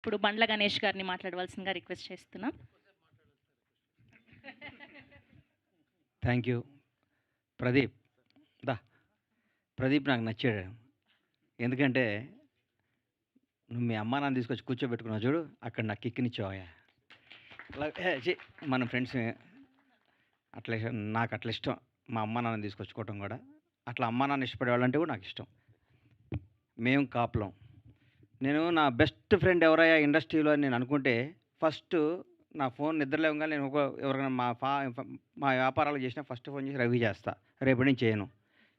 ఇప్పుడు బండ్ల గణేష్ గారిని మాట్లాడవలసిందిగా రిక్వెస్ట్ చేస్తున్నాం. Thank you. ప్రదీప్ ప్రదీప్ నాకు నచ్చాడు. ఎందుకంటే నువ్వు మీ అమ్మా నాన్న తీసుకొచ్చి కూర్చోబెట్టుకున్నావు చూడు, అక్కడ నాకు కిక్కినిచ్చావయ్యా. అలా మన ఫ్రెండ్స్ అట్లా నాకు అట్లా ఇష్టం. మా అమ్మ నాన్న తీసుకొచ్చుకోవటం కూడా అట్లా అమ్మా నాన్న ఇష్టపడే వాళ్ళంటే కూడా నాకు ఇష్టం. మేము కాపులం. నేను నా బెస్ట్ ఫ్రెండ్ ఎవరయ్యా ఇండస్ట్రీలో అని నేను అనుకుంటే ఫస్ట్ నా ఫోన్ నిద్రలేవగా నేను ఎవరికైనా మా వ్యాపారాలు చేసినా ఫస్ట్ ఫోన్ చేసి రవి చేస్తా, రేపటి నుంచి చేయను.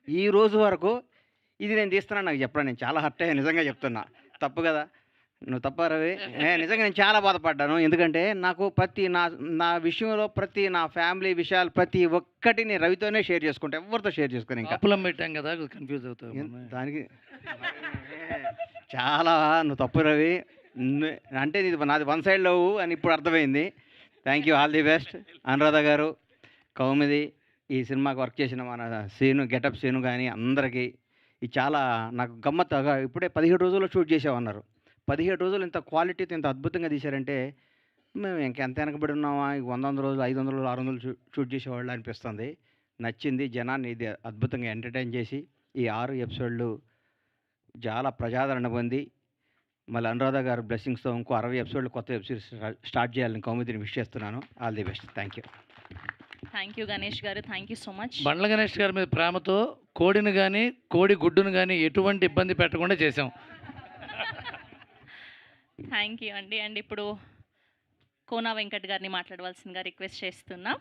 ఈ రోజు వరకు ఇది నేను తీస్తున్నాను నాకు చెప్పరా, నేను చాలా హర్ట్ అయ్యా, నిజంగా చెప్తున్నా. తప్పు కదా, నువ్వు తప్ప రవి? నిజంగా నేను చాలా బాధపడ్డాను. ఎందుకంటే నాకు ప్రతి నా విషయంలో ప్రతి నా ఫ్యామిలీ విషయాలు ప్రతి ఒక్కటి నేను రవితోనే షేర్ చేసుకుంటా, ఎవరితో షేర్ చేసుకుని. ఇంకా అప్పులం పెట్టాం కదా, కన్ఫ్యూజ్ అవుతావు దానికి. చాలా నువ్వు తప్పు రవి, అంటే నాది వన్ సైడ్ లవ్ అని ఇప్పుడు అర్థమైంది. Thank you, all the best. Anuradha గారు, కౌముది, ఈ సినిమాకి వర్క్ చేసిన మన సీను, గెటప్ సీను కానీ అందరికీ ఇది చాలా నాకు గమ్మత్తుగా. ఇప్పుడే 17 రోజుల్లో షూట్ చేసామన్నారు. 17 రోజులు ఇంత క్వాలిటీతో ఇంత అద్భుతంగా తీశారంటే మేము ఇంకెంత వెనకబడి ఉన్నామా? 100 రోజులు, 500 రోజులు, 600 షూట్ చేసేవాళ్ళు అనిపిస్తుంది. నచ్చింది. జనాన్ని ఇది అద్భుతంగా ఎంటర్టైన్ చేసి ఈ 6 ఎపిసోడ్లు చాలా ప్రజాదరణ పొంది మళ్ళీ అనురాధ గారు బ్లెస్సింగ్స్తో ఇంకో 60 ఎపిసోడ్లు కొత్త వెబ్ సిరీస్ స్టార్ట్ చేయాలని కౌముదిని విష్ చేస్తున్నాను. All the best. Thank you. Thank you Ganesh గారు, thank you so much. Bandla Ganesh గారి మీద ప్రేమతో కోడిని కానీ కోడి గుడ్డును కానీ ఎటువంటి ఇబ్బంది పెట్టకుండా చేసాం. థ్యాంక్ యూ అండి. అండ్ ఇప్పుడు కోనా వెంకట్ గారిని మాట్లాడవలసిందిగా రిక్వెస్ట్ చేస్తున్నాం.